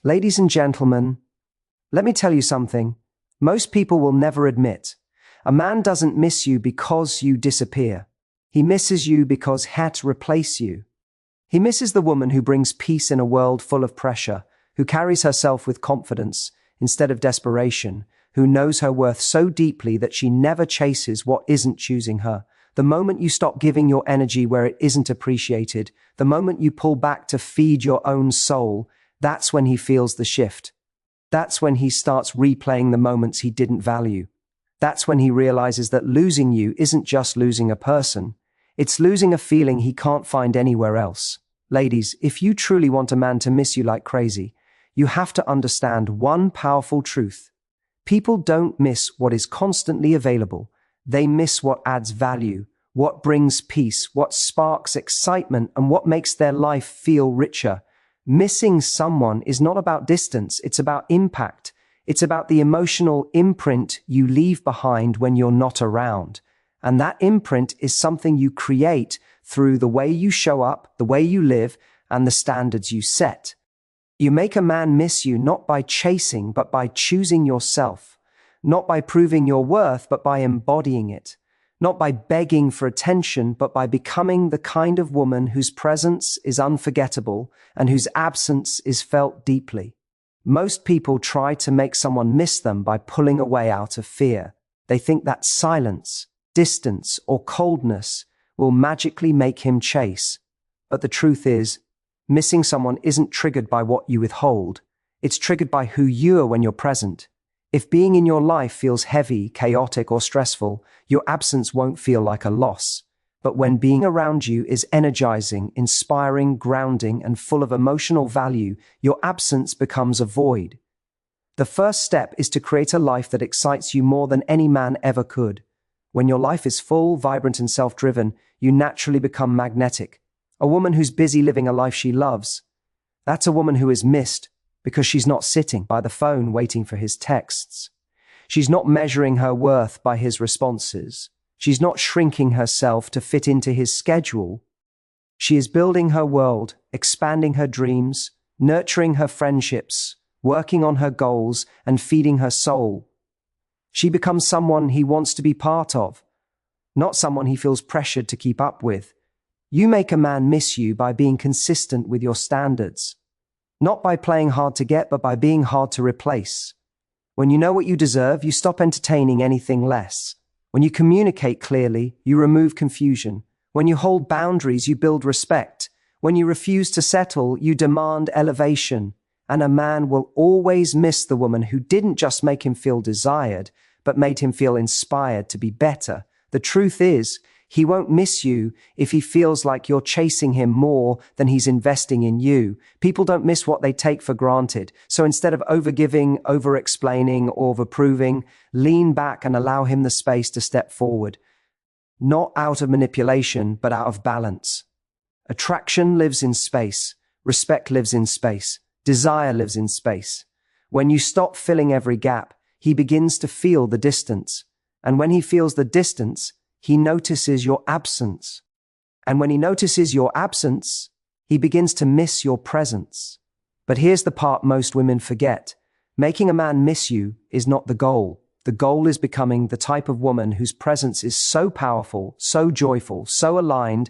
Ladies and gentlemen, let me tell you something. Most people will never admit. A man doesn't miss you because you disappear. He misses you because he had to replace you. He misses the woman who brings peace in a world full of pressure, who carries herself with confidence instead of desperation, who knows her worth so deeply that she never chases what isn't choosing her. The moment you stop giving your energy where it isn't appreciated, the moment you pull back to feed your own soul, that's when he feels the shift. That's when he starts replaying the moments he didn't value. That's when he realizes that losing you isn't just losing a person. It's losing a feeling he can't find anywhere else. Ladies, if you truly want a man to miss you like crazy, you have to understand one powerful truth. People don't miss what is constantly available. They miss what adds value, what brings peace, what sparks excitement, and what makes their life feel richer. Missing someone is not about distance, it's about impact. It's about the emotional imprint you leave behind when you're not around. And that imprint is something you create through the way you show up, the way you live, and the standards you set. You make a man miss you not by chasing, but by choosing yourself. Not by proving your worth, but by embodying it. Not by begging for attention, but by becoming the kind of woman whose presence is unforgettable and whose absence is felt deeply. Most people try to make someone miss them by pulling away out of fear. They think that silence, distance, or coldness will magically make him chase. But the truth is, missing someone isn't triggered by what you withhold. It's triggered by who you are when you're present. If being in your life feels heavy, chaotic, or stressful, your absence won't feel like a loss. But when being around you is energizing, inspiring, grounding, and full of emotional value, your absence becomes a void. The first step is to create a life that excites you more than any man ever could. When your life is full, vibrant, and self-driven, you naturally become magnetic. A woman who's busy living a life she loves, that's a woman who is missed because she's not sitting by the phone waiting for his texts. She's not measuring her worth by his responses. She's not shrinking herself to fit into his schedule. She is building her world, expanding her dreams, nurturing her friendships, working on her goals, and feeding her soul. She becomes someone he wants to be part of, not someone he feels pressured to keep up with. You make a man miss you by being consistent with your standards. Not by playing hard to get, but by being hard to replace. When you know what you deserve, you stop entertaining anything less. When you communicate clearly, you remove confusion. When you hold boundaries, you build respect. When you refuse to settle, you demand elevation. And a man will always miss the woman who didn't just make him feel desired, but made him feel inspired to be better. The truth is, he won't miss you if he feels like you're chasing him more than he's investing in you. People don't miss what they take for granted. So instead of overgiving, over-explaining, or over-proving, lean back and allow him the space to step forward. Not out of manipulation, but out of balance. Attraction lives in space. Respect lives in space. Desire lives in space. When you stop filling every gap, he begins to feel the distance. And when he feels the distance, he notices your absence. And when he notices your absence, he begins to miss your presence. But here's the part most women forget. Making a man miss you is not the goal. The goal is becoming the type of woman whose presence is so powerful, so joyful, so aligned,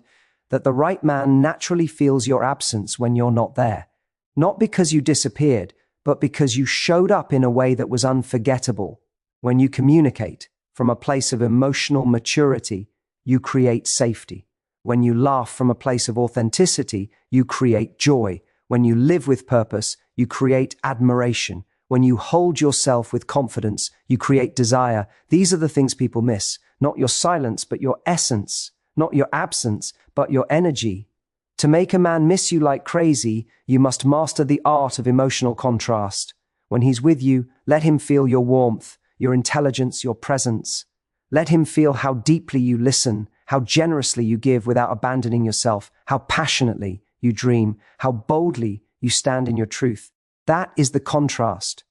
that the right man naturally feels your absence when you're not there. Not because you disappeared, but because you showed up in a way that was unforgettable. When you communicate from a place of emotional maturity, you create safety. When you laugh from a place of authenticity, you create joy. When you live with purpose, you create admiration. When you hold yourself with confidence, you create desire. These are the things people miss. Not your silence, but your essence. Not your absence, but your energy. To make a man miss you like crazy, you must master the art of emotional contrast. When he's with you, let him feel your warmth, your intelligence, your presence. Let him feel how deeply you listen, how generously you give without abandoning yourself, how passionately you dream, how boldly you stand in your truth. That is the contrast.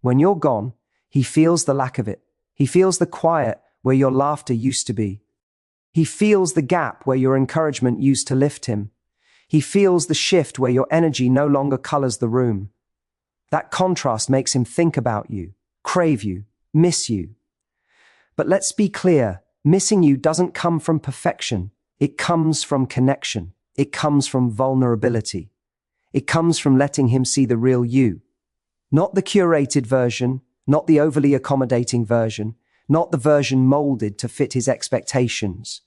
When you're gone, he feels the lack of it. He feels the quiet where your laughter used to be. He feels the gap where your encouragement used to lift him. He feels the shift where your energy no longer colors the room. That contrast makes him think about you, crave you, miss you. But let's be clear, missing you doesn't come from perfection. It comes from connection. It comes from vulnerability. It comes from letting him see the real you. Not the curated version, not the overly accommodating version, not the version molded to fit his expectations.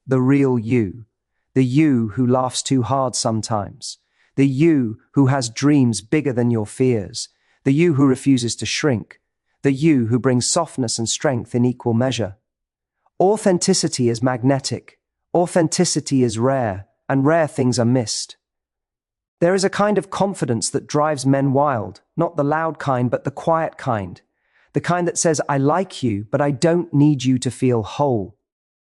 The real you. The you who laughs too hard sometimes. The you who has dreams bigger than your fears. The you who refuses to shrink. The you who brings softness and strength in equal measure. Authenticity is magnetic. Authenticity is rare, and rare things are missed. There is a kind of confidence that drives men wild, not the loud kind, but the quiet kind. The kind that says, I like you, but I don't need you to feel whole.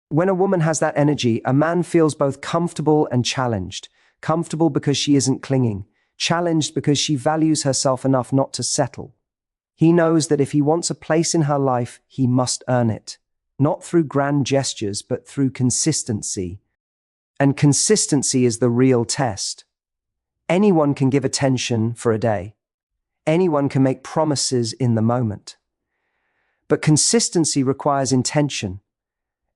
When a woman has that energy, a man feels both comfortable and challenged. Comfortable because she isn't clinging. Challenged because she values herself enough not to settle. He knows that if he wants a place in her life, he must earn it. Not through grand gestures, but through consistency. And consistency is the real test. Anyone can give attention for a day. Anyone can make promises in the moment. But consistency requires intention.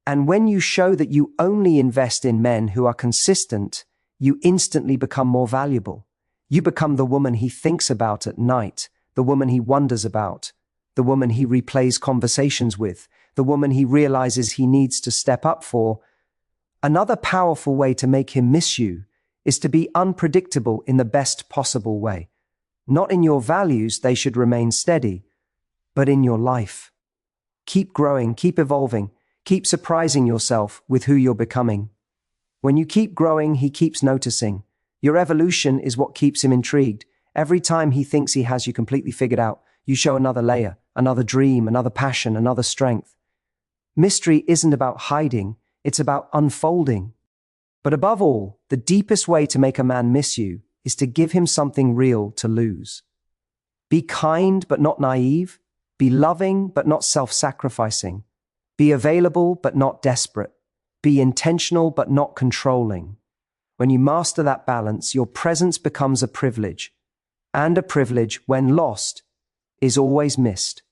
And when you show that you only invest in men who are consistent, you instantly become more valuable. You become the woman he thinks about at night, the woman he wonders about, the woman he replays conversations with, the woman he realizes he needs to step up for. Another powerful way to make him miss you is to be unpredictable in the best possible way. Not in your values, they should remain steady, but in your life. Keep growing, keep evolving, keep surprising yourself with who you're becoming. When you keep growing, he keeps noticing. Your evolution is what keeps him intrigued. Every time he thinks he has you completely figured out, you show another layer, another dream, another passion, another strength. Mystery isn't about hiding, it's about unfolding. But above all, the deepest way to make a man miss you is to give him something real to lose. Be kind but not naive. Be loving but not self-sacrificing. Be available but not desperate. Be intentional but not controlling. When you master that balance, your presence becomes a privilege. And a privilege, when lost, is always missed.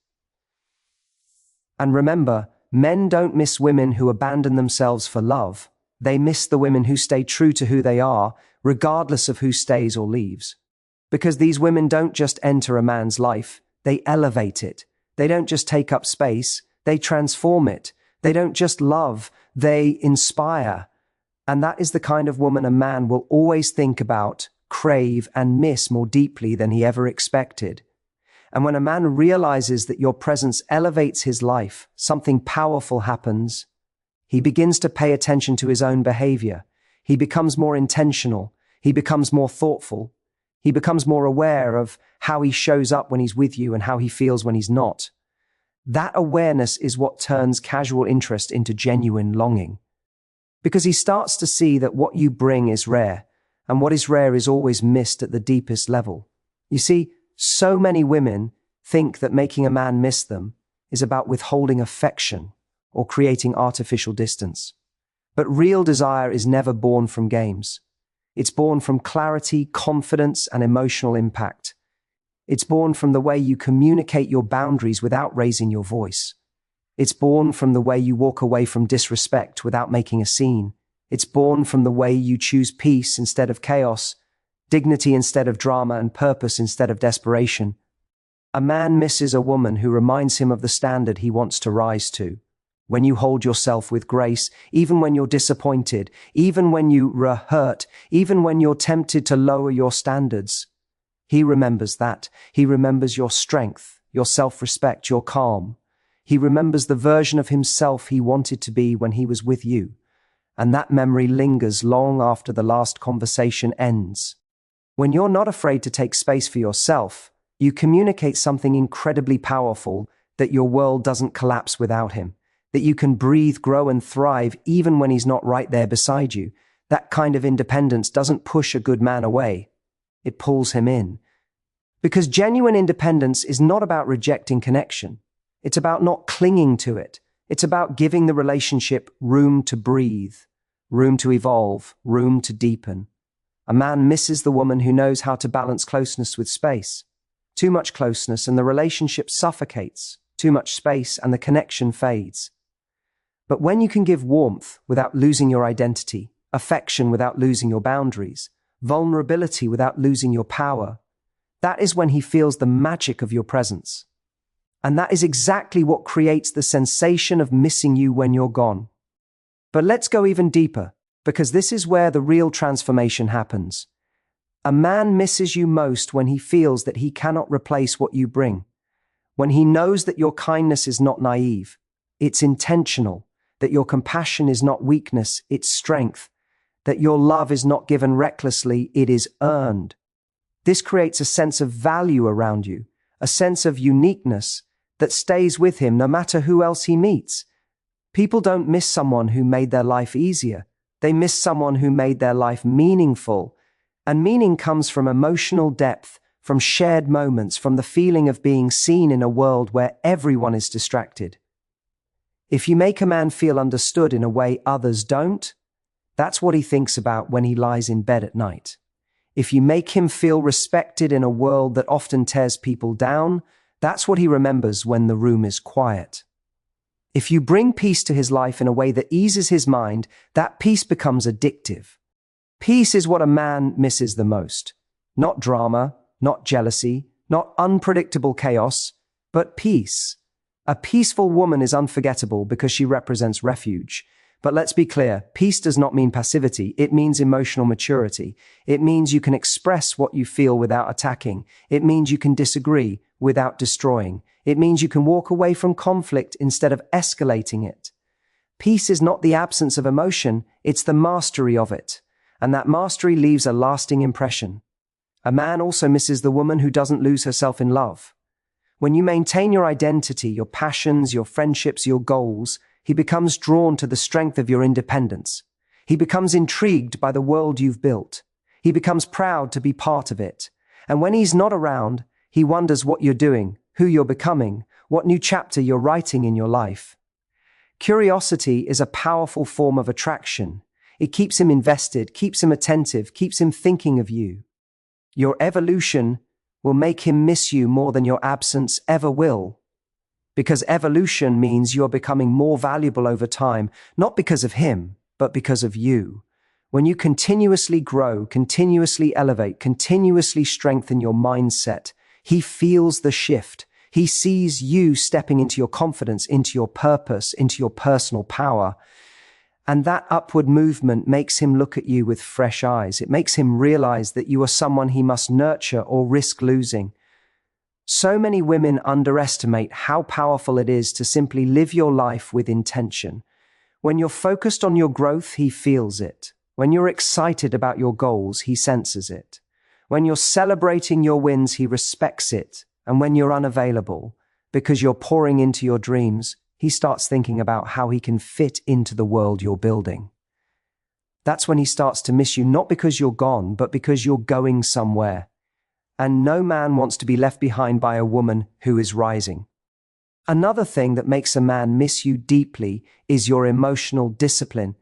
And remember, men don't miss women who abandon themselves for love. They miss the women who stay true to who they are, regardless of who stays or leaves. Because these women don't just enter a man's life, they elevate it. They don't just take up space, they transform it. They don't just love, they inspire. And that is the kind of woman a man will always think about, crave, and miss more deeply than he ever expected. And when a man realizes that your presence elevates his life, something powerful happens. He begins to pay attention to his own behavior. He becomes more intentional. He becomes more thoughtful. He becomes more aware of how he shows up when he's with you and how he feels when he's not. That awareness is what turns casual interest into genuine longing. Because he starts to see that what you bring is rare, and what is rare is always missed at the deepest level. You see, so many women think that making a man miss them is about withholding affection or creating artificial distance. But real desire is never born from games. It's born from clarity, confidence, and emotional impact. It's born from the way you communicate your boundaries without raising your voice. It's born from the way you walk away from disrespect without making a scene. It's born from the way you choose peace instead of chaos, dignity instead of drama, and purpose instead of desperation. A man misses a woman who reminds him of the standard he wants to rise to. When you hold yourself with grace, even when you're disappointed, even when you're hurt, even when you're tempted to lower your standards, he remembers that. He remembers your strength, your self-respect, your calm. He remembers the version of himself he wanted to be when he was with you. And that memory lingers long after the last conversation ends. When you're not afraid to take space for yourself, you communicate something incredibly powerful, that your world doesn't collapse without him, that you can breathe, grow, and thrive even when he's not right there beside you. That kind of independence doesn't push a good man away. It pulls him in. Because genuine independence is not about rejecting connection. It's about not clinging to it. It's about giving the relationship room to breathe, room to evolve, room to deepen. A man misses the woman who knows how to balance closeness with space. too much closeness, and the relationship suffocates, too much space, and the connection fades. But when you can give warmth without losing your identity, affection without losing your boundaries, vulnerability without losing your power, that is when he feels the magic of your presence. And that is exactly what creates the sensation of missing you when you're gone. But let's go even deeper, because this is where the real transformation happens. A man misses you most when he feels that he cannot replace what you bring. When he knows that your kindness is not naive, it's intentional, that your compassion is not weakness, it's strength, that your love is not given recklessly, it is earned. This creates a sense of value around you, a sense of uniqueness that stays with him no matter who else he meets. People don't miss someone who made their life easier. They miss someone who made their life meaningful. And meaning comes from emotional depth, from shared moments, from the feeling of being seen in a world where everyone is distracted. If you make a man feel understood in a way others don't, that's what he thinks about when he lies in bed at night. If you make him feel respected in a world that often tears people down, that's what he remembers when the room is quiet. If you bring peace to his life in a way that eases his mind, that peace becomes addictive. Peace is what a man misses the most. Not drama, not jealousy, not unpredictable chaos, but peace. A peaceful woman is unforgettable because she represents refuge. But let's be clear, peace does not mean passivity. It means emotional maturity. It means you can express what you feel without attacking. It means you can disagree without destroying. It means you can walk away from conflict instead of escalating it. Peace is not the absence of emotion, it's the mastery of it. And that mastery leaves a lasting impression. A man also misses the woman who doesn't lose herself in love. When you maintain your identity, your passions, your friendships, your goals, he becomes drawn to the strength of your independence. He becomes intrigued by the world you've built. He becomes proud to be part of it. And when he's not around, he wonders what you're doing, who you're becoming, what new chapter you're writing in your life. Curiosity is a powerful form of attraction. It keeps him invested, keeps him attentive, keeps him thinking of you. Your evolution will make him miss you more than your absence ever will. Because evolution means you're becoming more valuable over time, not because of him, but because of you. When you continuously grow, continuously elevate, continuously strengthen your mindset, he feels the shift. He sees you stepping into your confidence, into your purpose, into your personal power. And that upward movement makes him look at you with fresh eyes. It makes him realize that you are someone he must nurture or risk losing. So many women underestimate how powerful it is to simply live your life with intention. When you're focused on your growth, he feels it. When you're excited about your goals, he senses it. When you're celebrating your wins, he respects it. And when you're unavailable, because you're pouring into your dreams, he starts thinking about how he can fit into the world you're building. That's when he starts to miss you, not because you're gone, but because you're going somewhere. And no man wants to be left behind by a woman who is rising. Another thing that makes a man miss you deeply is your emotional discipline.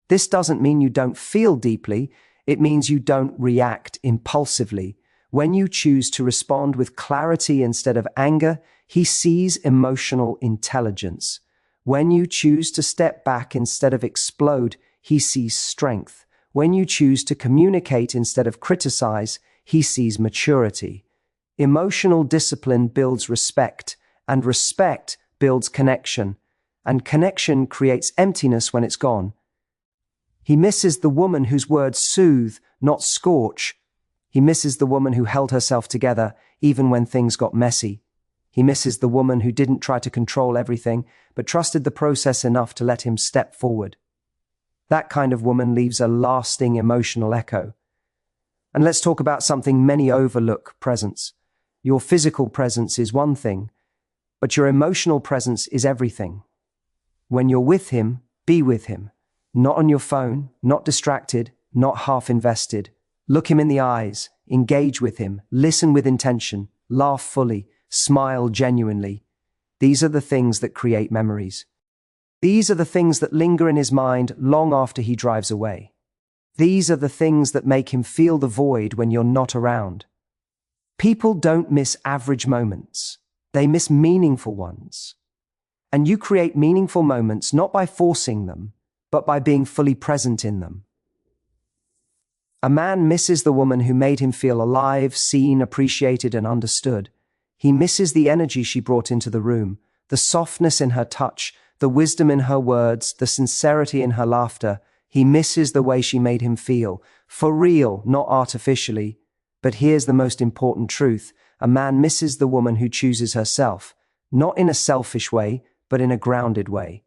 This doesn't mean you don't feel deeply, it means you don't react impulsively. When you choose to respond with clarity instead of anger, he sees emotional intelligence. When you choose to step back instead of explode, he sees strength. When you choose to communicate instead of criticize, he sees maturity. Emotional discipline builds respect, and respect builds connection, and connection creates emptiness when it's gone. He misses the woman whose words soothe, not scorch. He misses the woman who held herself together even when things got messy. He misses the woman who didn't try to control everything, but trusted the process enough to let him step forward. That kind of woman leaves a lasting emotional echo. And let's talk about something many overlook: presence. Your physical presence is one thing, but your emotional presence is everything. When you're with him, be with him. Not on your phone, not distracted, not half invested. Look him in the eyes, engage with him, listen with intention, laugh fully, smile genuinely. These are the things that create memories. These are the things that linger in his mind long after he drives away. These are the things that make him feel the void when you're not around. People don't miss average moments. They miss meaningful ones. And you create meaningful moments not by forcing them, but by being fully present in them. A man misses the woman who made him feel alive, seen, appreciated, and understood. He misses the energy she brought into the room, the softness in her touch, the wisdom in her words, the sincerity in her laughter. He misses the way she made him feel, for real, not artificially. But here's the most important truth. A man misses the woman who chooses herself, not in a selfish way, but in a grounded way.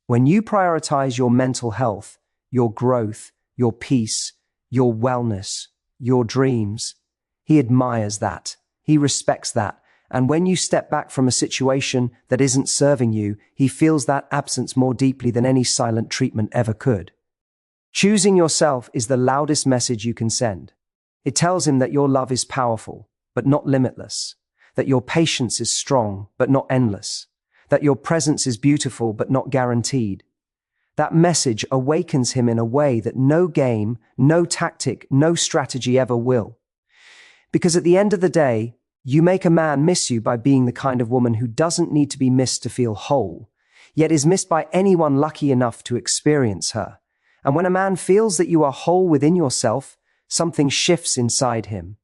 When you prioritize your mental health, your growth, your peace, your wellness, your dreams, he admires that. He respects that. And when you step back from a situation that isn't serving you, he feels that absence more deeply than any silent treatment ever could. Choosing yourself is the loudest message you can send. It tells him that your love is powerful, but not limitless, that your patience is strong, but not endless, that your presence is beautiful, but not guaranteed. That message awakens him in a way that no game, no tactic, no strategy ever will. Because at the end of the day, you make a man miss you by being the kind of woman who doesn't need to be missed to feel whole, yet is missed by anyone lucky enough to experience her. And when a man feels that you are whole within yourself, something shifts inside him.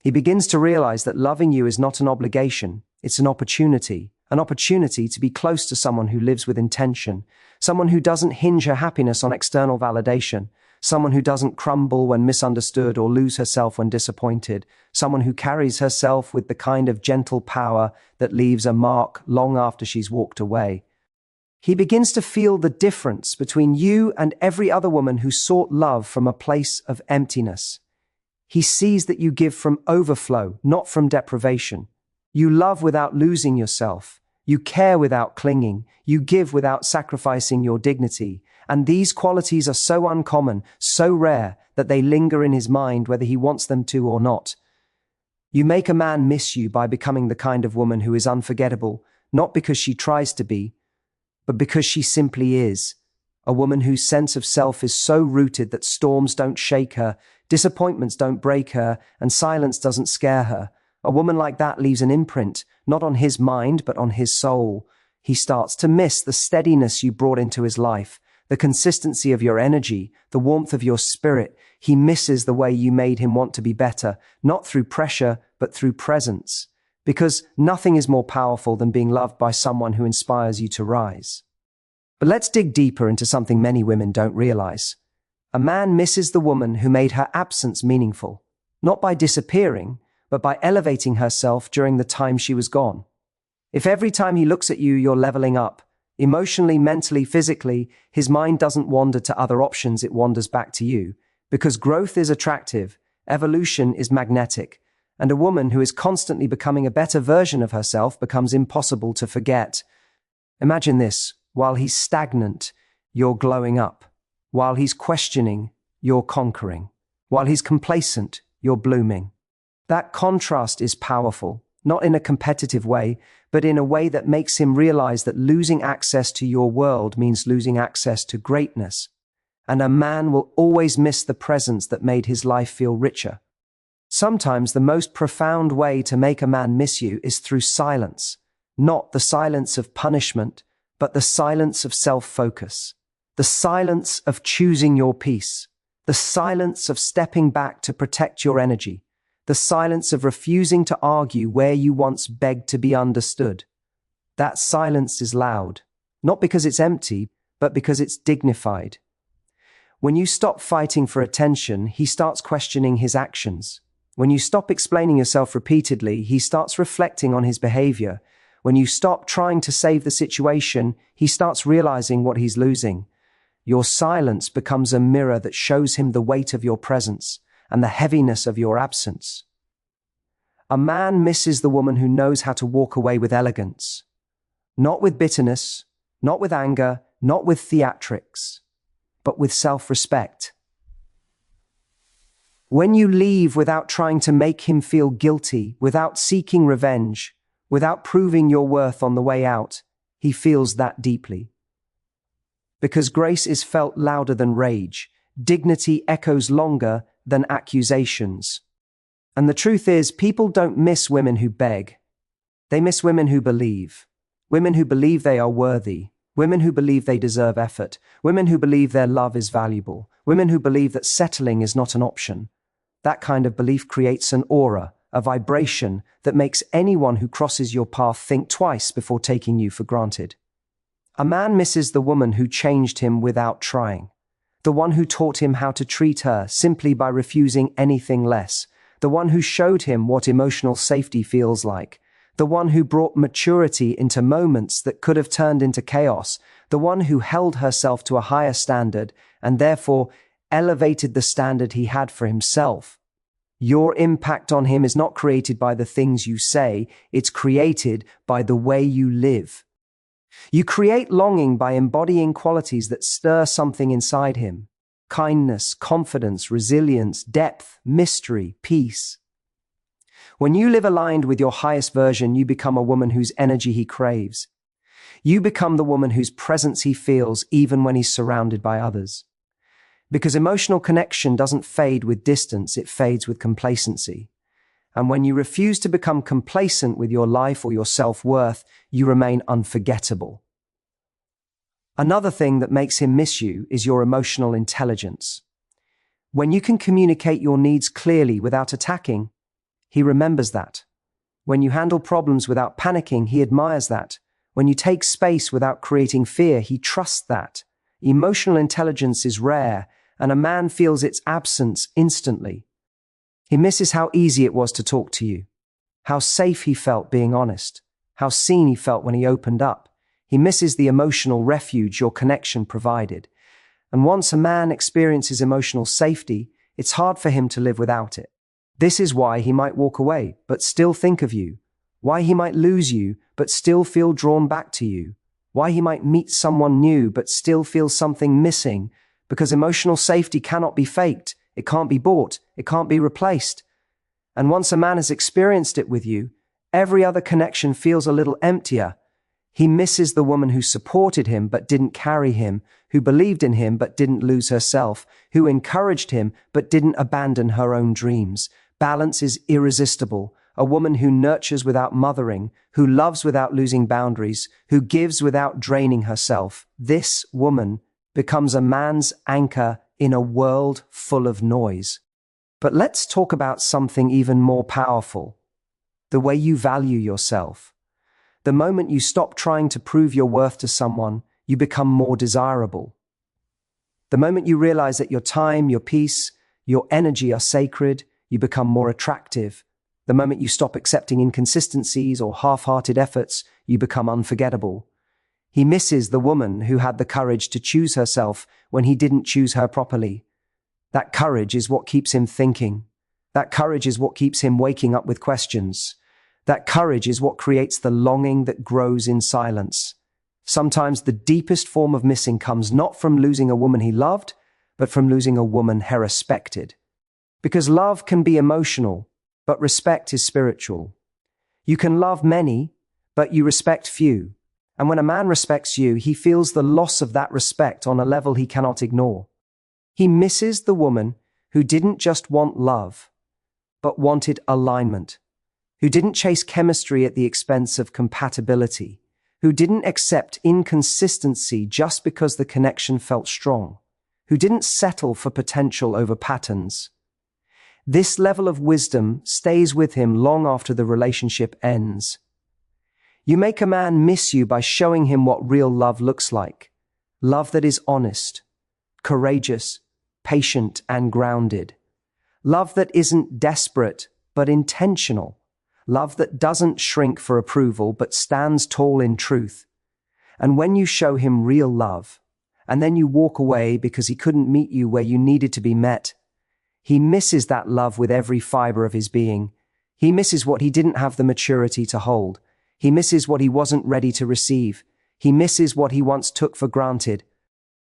He begins to realize that loving you is not an obligation, it's an opportunity to be close to someone who lives with intention, someone who doesn't hinge her happiness on external validation, someone who doesn't crumble when misunderstood or lose herself when disappointed, someone who carries herself with the kind of gentle power that leaves a mark long after she's walked away. He begins to feel the difference between you and every other woman who sought love from a place of emptiness. He sees that you give from overflow, not from deprivation. You love without losing yourself. You care without clinging. You give without sacrificing your dignity. And these qualities are so uncommon, so rare, that they linger in his mind whether he wants them to or not. You make a man miss you by becoming the kind of woman who is unforgettable, not because she tries to be, but because she simply is. A woman whose sense of self is so rooted that storms don't shake her, disappointments don't break her, and silence doesn't scare her. A woman like that leaves an imprint, not on his mind, but on his soul. He starts to miss the steadiness you brought into his life, the consistency of your energy, the warmth of your spirit. He misses the way you made him want to be better, not through pressure, but through presence. Because nothing is more powerful than being loved by someone who inspires you to rise. But let's dig deeper into something many women don't realize. A man misses the woman who made her absence meaningful, not by disappearing, but by elevating herself during the time she was gone. If every time he looks at you, you're leveling up, emotionally, mentally, physically, his mind doesn't wander to other options, it wanders back to you. Because growth is attractive, evolution is magnetic, and a woman who is constantly becoming a better version of herself becomes impossible to forget. Imagine this: while he's stagnant, you're glowing up. While he's questioning, you're conquering. While he's complacent, you're blooming. That contrast is powerful, not in a competitive way, but in a way that makes him realize that losing access to your world means losing access to greatness. And a man will always miss the presence that made his life feel richer. Sometimes the most profound way to make a man miss you is through silence, not the silence of punishment, but the silence of self-focus, the silence of choosing your peace, the silence of stepping back to protect your energy, the silence of refusing to argue where you once begged to be understood. That silence is loud, not because it's empty, but because it's dignified. When you stop fighting for attention, he starts questioning his actions. When you stop explaining yourself repeatedly, he starts reflecting on his behavior. When you stop trying to save the situation, he starts realizing what he's losing. Your silence becomes a mirror that shows him the weight of your presence and the heaviness of your absence. A man misses the woman who knows how to walk away with elegance. Not with bitterness, not with anger, not with theatrics, but with self-respect. When you leave without trying to make him feel guilty, without seeking revenge, without proving your worth on the way out, he feels that deeply. Because grace is felt louder than rage, dignity echoes longer than accusations. And the truth is, people don't miss women who beg. They miss women who believe. Women who believe they are worthy. Women who believe they deserve effort. Women who believe their love is valuable. Women who believe that settling is not an option. That kind of belief creates an aura, a vibration that makes anyone who crosses your path think twice before taking you for granted. A man misses the woman who changed him without trying. The one who taught him how to treat her simply by refusing anything less. The one who showed him what emotional safety feels like. The one who brought maturity into moments that could have turned into chaos. The one who held herself to a higher standard and therefore elevated the standard he had for himself. Your impact on him is not created by the things you say, it's created by the way you live. You create longing by embodying qualities that stir something inside him. Kindness, confidence, resilience, depth, mystery, peace. When you live aligned with your highest version, you become a woman whose energy he craves. You become the woman whose presence he feels even when he's surrounded by others. Because emotional connection doesn't fade with distance, it fades with complacency. And when you refuse to become complacent with your life or your self-worth, you remain unforgettable. Another thing that makes him miss you is your emotional intelligence. When you can communicate your needs clearly without attacking, he remembers that. When you handle problems without panicking, he admires that. When you take space without creating fear, he trusts that. Emotional intelligence is rare, and a man feels its absence instantly. He misses how easy it was to talk to you, how safe he felt being honest, how seen he felt when he opened up. He misses the emotional refuge your connection provided. And once a man experiences emotional safety, it's hard for him to live without it. This is why he might walk away, but still think of you. Why he might lose you, but still feel drawn back to you. Why he might meet someone new, but still feel something missing. Because emotional safety cannot be faked. It can't be bought. It can't be replaced. And once a man has experienced it with you, every other connection feels a little emptier. He misses the woman who supported him but didn't carry him, who believed in him but didn't lose herself, who encouraged him but didn't abandon her own dreams. Balance is irresistible. A woman who nurtures without mothering, who loves without losing boundaries, who gives without draining herself. This woman becomes a man's anchor in a world full of noise. But let's talk about something even more powerful. The way you value yourself. The moment you stop trying to prove your worth to someone, you become more desirable. The moment you realize that your time, your peace, your energy are sacred, you become more attractive. The moment you stop accepting inconsistencies or half-hearted efforts, you become unforgettable. He misses the woman who had the courage to choose herself when he didn't choose her properly. That courage is what keeps him thinking. That courage is what keeps him waking up with questions. That courage is what creates the longing that grows in silence. Sometimes the deepest form of missing comes not from losing a woman he loved, but from losing a woman he respected. Because love can be emotional, but respect is spiritual. You can love many, but you respect few. And when a man respects you, he feels the loss of that respect on a level he cannot ignore. He misses the woman who didn't just want love, but wanted alignment, who didn't chase chemistry at the expense of compatibility, who didn't accept inconsistency just because the connection felt strong, who didn't settle for potential over patterns. This level of wisdom stays with him long after the relationship ends. You make a man miss you by showing him what real love looks like. Love that is honest, courageous, patient, and grounded. Love that isn't desperate, but intentional. Love that doesn't shrink for approval, but stands tall in truth. And when you show him real love, and then you walk away because he couldn't meet you where you needed to be met, he misses that love with every fiber of his being. He misses what he didn't have the maturity to hold. He misses what he wasn't ready to receive. He misses what he once took for granted.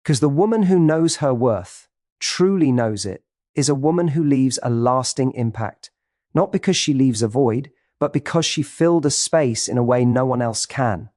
Because the woman who knows her worth, truly knows it, is a woman who leaves a lasting impact. Not because she leaves a void, but because she filled a space in a way no one else can.